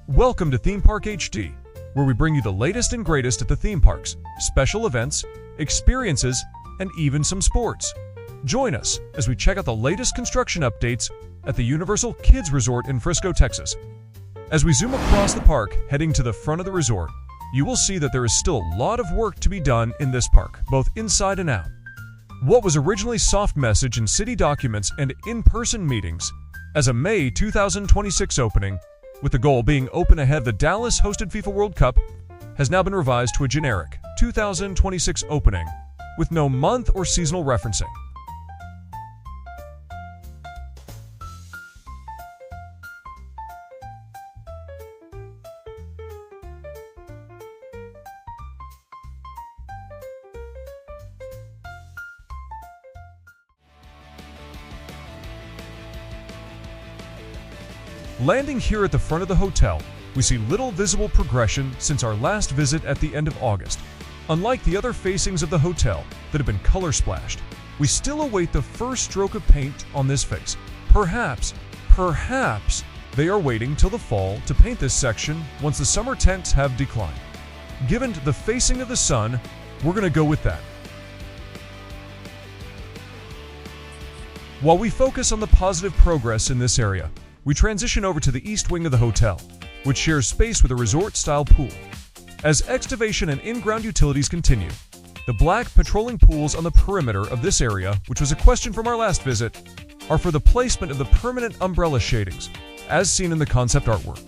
Welcome to Theme Park HD, where we bring you the latest and greatest at the theme parks, special events, experiences, and even some sports. Join us as we check out the latest construction updates at the Universal Kids Resort in Frisco, Texas. As we zoom across the park, heading to the front of the resort, you will see that there is still a lot of work to be done in this park, both inside and out. What was originally soft message in city documents and in-person meetings as a May 2026 opening, with the goal being open ahead of the Dallas-hosted FIFA World Cup, has now been revised to a generic 2026 opening with no month or seasonal referencing. Landing here at the front of the hotel, we see little visible progression since our last visit at the end of August. Unlike the other facings of the hotel that have been color splashed, we still await the first stroke of paint on this face. Perhaps they are waiting till the fall to paint this section once the summer temps have declined. Given the facing of the sun, we're going to go with that. While we focus on the positive progress in this area, we transition over to the east wing of the hotel, which shares space with a resort-style pool. As excavation and in-ground utilities continue, the black patrolling pools on the perimeter of this area, which was a question from our last visit, are for the placement of the permanent umbrella shadings, as seen in the concept artwork.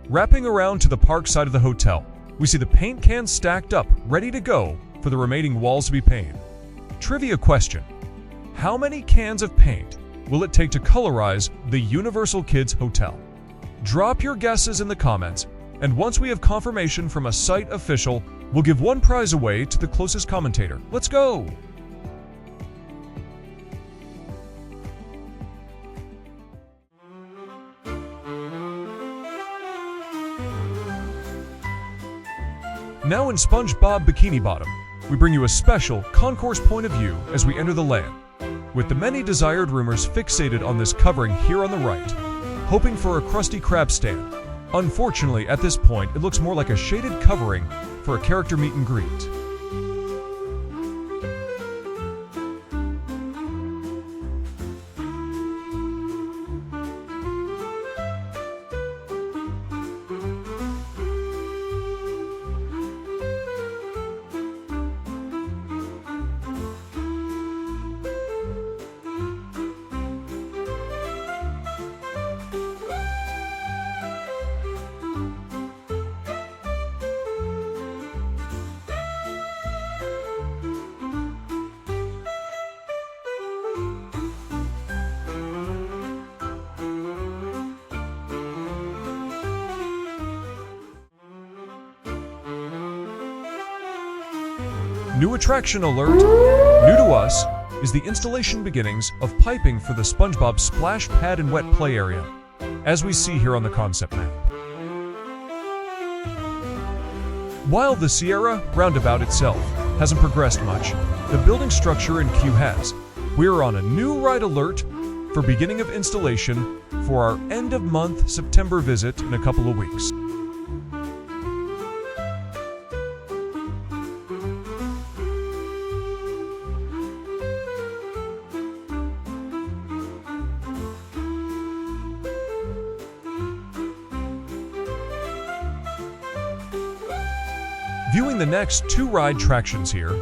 Wrapping around to the park side of the hotel, we see the paint cans stacked up, ready to go for the remaining walls to be painted. Trivia question: how many cans of paint will it take to colorize the Universal Kids Hotel? Drop your guesses in the comments, and once we have confirmation from a site official, we'll give one prize away to the closest commentator. Let's go! Now in Spongebob Bikini Bottom, we bring you a special Concourse point of view as we enter the land, with the many desired roomers fixated on this covering here on the right, hoping for a Krusty Krab stand. Unfortunately, at this point, it looks more like a shaded covering for a character meet and greet. New attraction alert! New to us is the installation beginnings of piping for the SpongeBob splash pad and wet play area, as we see here on the concept map. While the Sierra roundabout itself hasn't progressed much, the building structure in Q has. We are on a new ride alert for beginning of installation for our end-of-month September visit in a couple of weeks. Viewing the next two ride tractions here,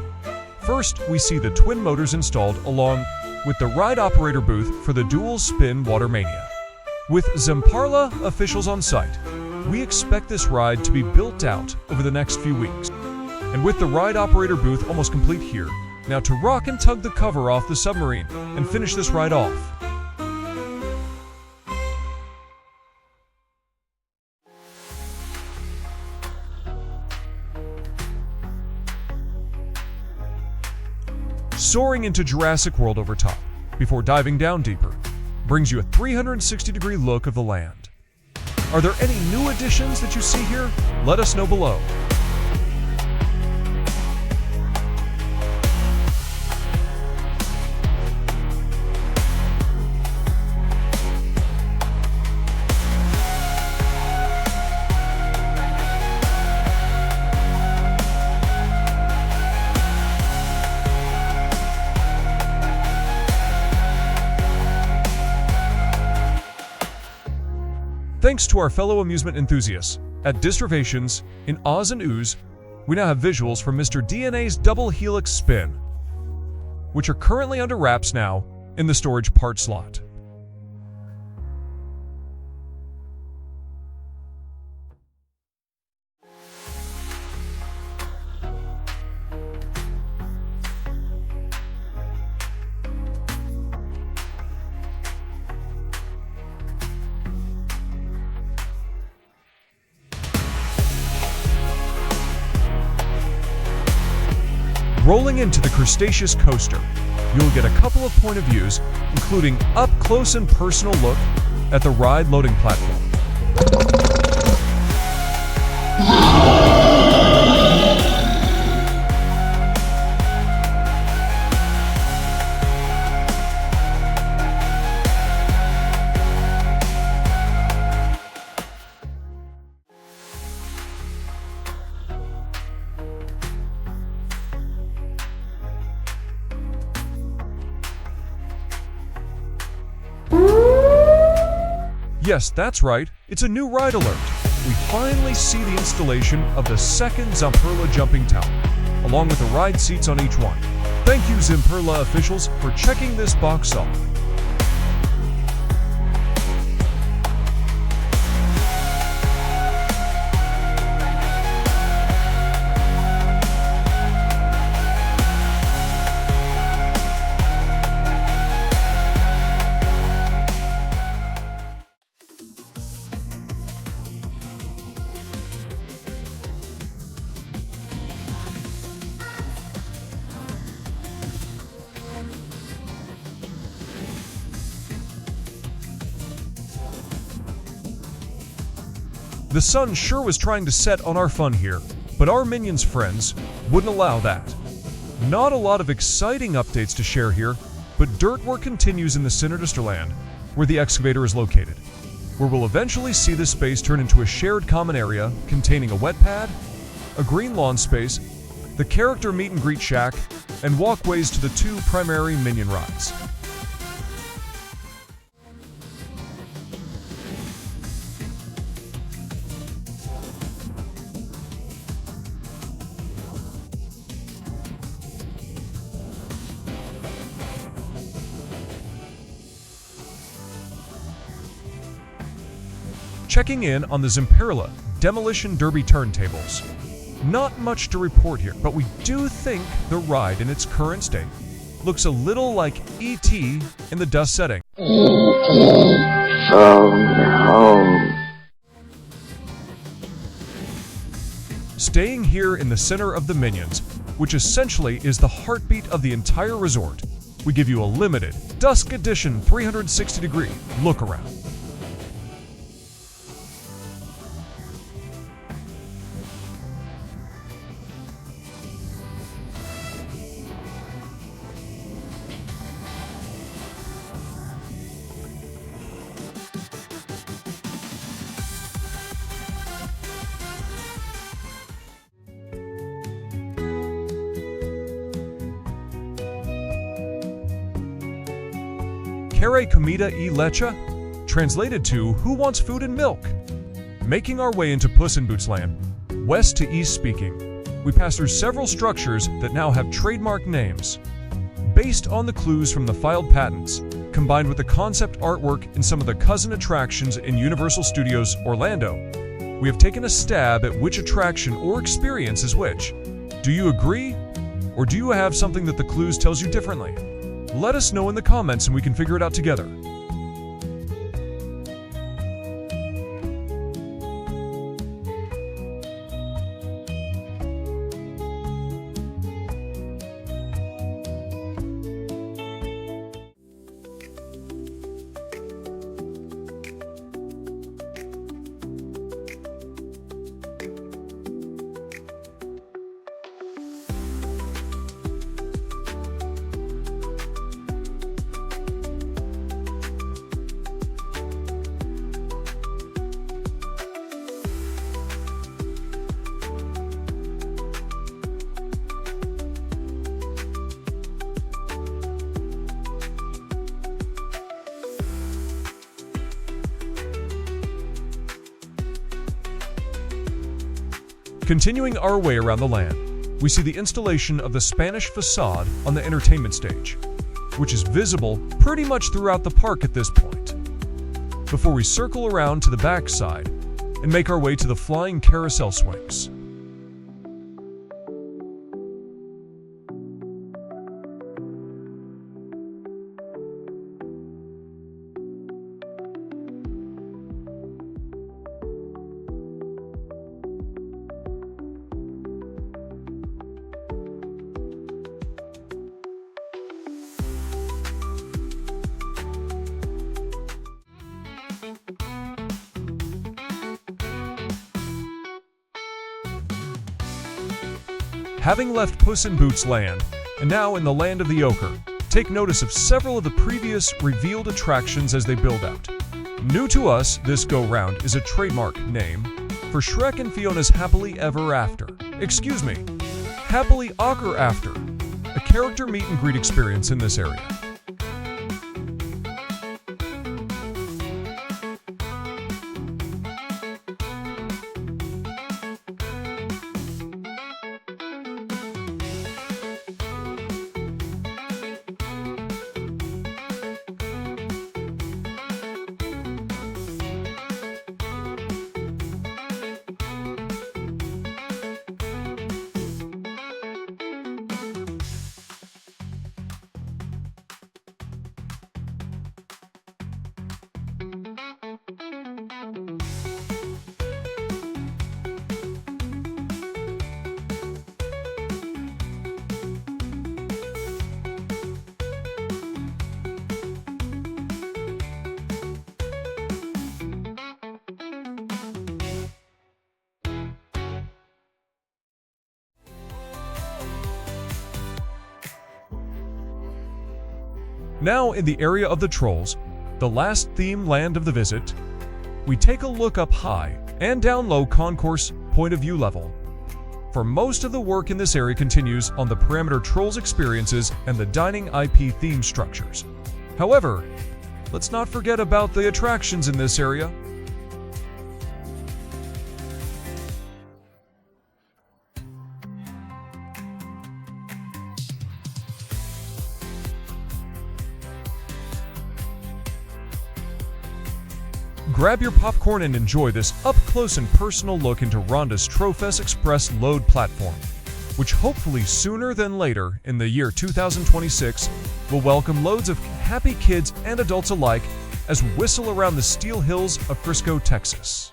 first we see the twin motors installed along with the ride operator booth for the dual spin Water Mania. With Zamparla officials on site, We expect this ride to be built out over the next few weeks. And with the ride operator booth almost complete here, now to rock and tug the cover off the submarine and finish this ride off. Soaring into Jurassic World over top, before diving down deeper, brings you a 360-degree look of the land. Are there any new additions that you see here? Let us know below. Thanks to our fellow amusement enthusiasts at Distrovations in Oz and Ooze, we now have visuals from Mr. DNA's double Helix spin, which are currently under wraps now in the storage part slot. Rolling into the Crutaceous coaster, you'll get a couple of point of views, including up close and personal look at the ride loading platform. Yes, that's right, it's a new ride alert. We finally see the installation of the second Zamperla jumping tower, along with the ride seats on each one. Thank you, Zamperla officials, for checking this box off. The sun sure was trying to set on our fun here, but our Minions friends wouldn't allow that. Not a lot of exciting updates to share here, but dirt work continues in the Sinister Land, where the excavator is located, where we'll eventually see this space turn into a shared common area containing a wet pad, a green lawn space, the character meet and greet shack, and walkways to the two primary Minion rides. Checking in on the Zamperla Demolition Derby turntables. Not much to report here, but we do think the ride in its current state looks a little like E.T. in the Dusk setting. E.T. phone home. Staying here in the center of the Minions, which essentially is the heartbeat of the entire resort, we give you a limited Dusk Edition 360-degree look around. Care comida y leche? Translated to Who Wants Food and Milk? Making our way into Puss in Boots Land, west to east speaking, we pass through several structures that now have trademark names. Based on the clues from the filed patents, combined with the concept artwork in some of the cousin attractions in Universal Studios Orlando, we have taken a stab at which attraction or experience is which. Do you agree? Or do you have something that the clues tells you differently? Let us know in the comments and we can figure it out together. Continuing our way around the land, we see the installation of the Spanish facade on the entertainment stage, which is visible pretty much throughout the park at this point, before we circle around to the back side and make our way to the flying carousel swings. Having left Puss in Boots Land, and now in the land of the Ochre, take notice of several of the previous revealed attractions as they build out. New to us this go-round is a trademark name for Shrek and Fiona's Happily Ever After. Excuse me, Happily Ochre After, a character meet and greet experience in this area. Now in the area of the Trolls, the last theme land of the visit, we take a look up high and down low Concourse point of view level. For most of the work in this area continues on the parameter Trolls experiences and the dining IP theme structures. However, let's not forget about the attractions in this area. Grab your popcorn and enjoy this up-close and personal look into Rhonda's Trollfest Express load platform, which hopefully sooner than later in the year 2026 will welcome loads of happy kids and adults alike as we whistle around the steel hills of Frisco, Texas.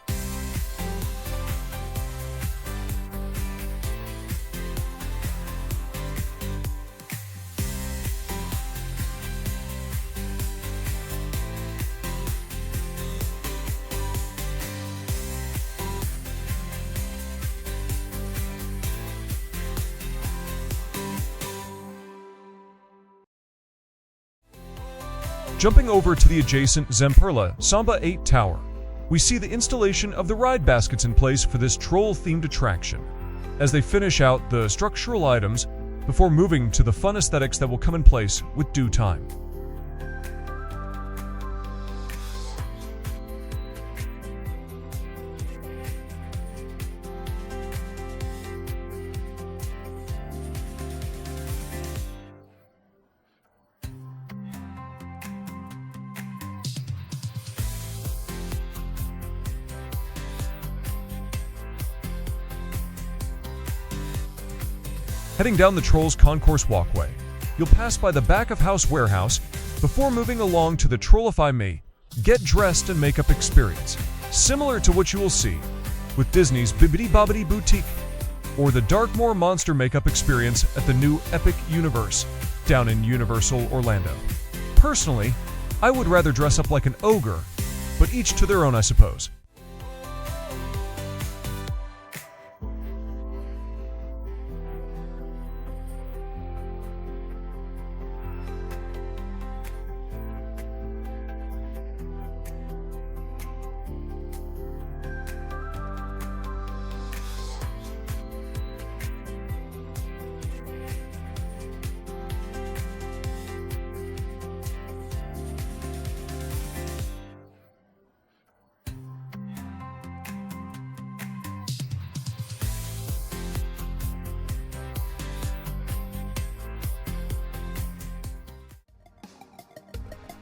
Jumping over to the adjacent Zamperla Samba 8 tower, we see the installation of the ride baskets in place for this troll-themed attraction, as they finish out the structural items before moving to the fun aesthetics that will come in place with due time. Heading down the Trolls Concourse walkway, you'll pass by the back-of-house warehouse before moving along to the Trollify Me Get Dressed and Makeup experience, similar to what you will see with Disney's Bibbidi Bobbidi Boutique or the Darkmoor Monster Makeup experience at the new Epic Universe down in Universal Orlando. Personally, I would rather dress up like an ogre, but each to their own, I suppose.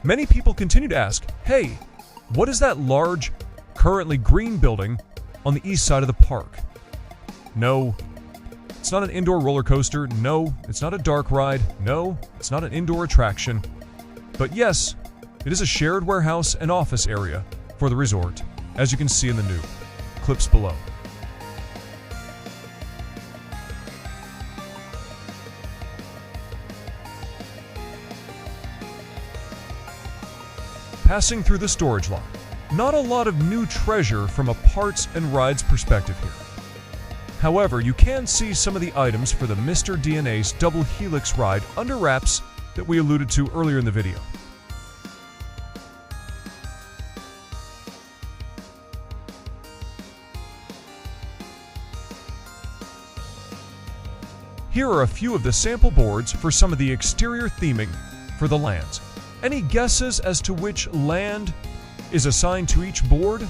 Many people continue to ask, hey, what is that large, currently green building on the east side of the park? No, it's not an indoor roller coaster. No, it's not a dark ride. No, it's not an indoor attraction. But yes, it is a shared warehouse and office area for the resort, as you can see in the new clips below. Passing through the storage lot, not a lot of new treasure from a parts and rides perspective here. However, you can see some of the items for the Mr. DNA's double Helix ride under wraps that we alluded to earlier in the video. Here are a few of the sample boards for some of the exterior theming for the lands. Any guesses as to which land is assigned to each board?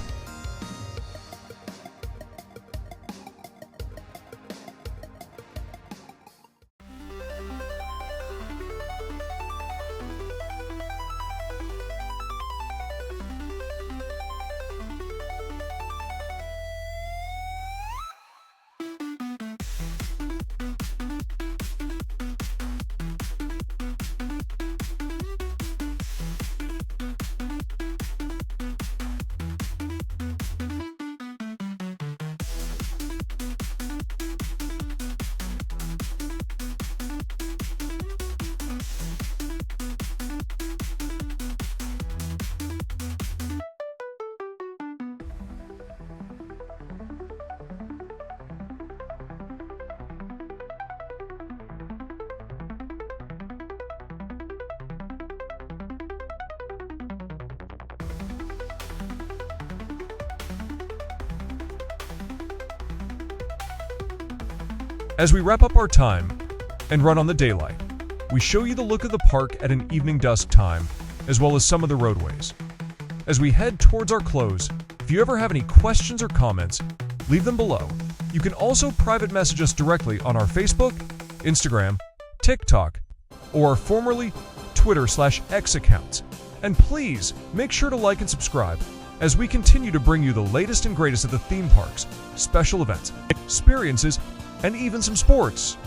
As we wrap up our time and run on the daylight, we show you the look of the park at an evening dusk time, as well as some of the roadways. As we head towards our close, if you ever have any questions or comments, leave them below. You can also private message us directly on our Facebook, Instagram, TikTok, or our formerly Twitter/X accounts. And please make sure to like and subscribe as we continue to bring you the latest and greatest of the theme parks, special events, experiences, and even some sports.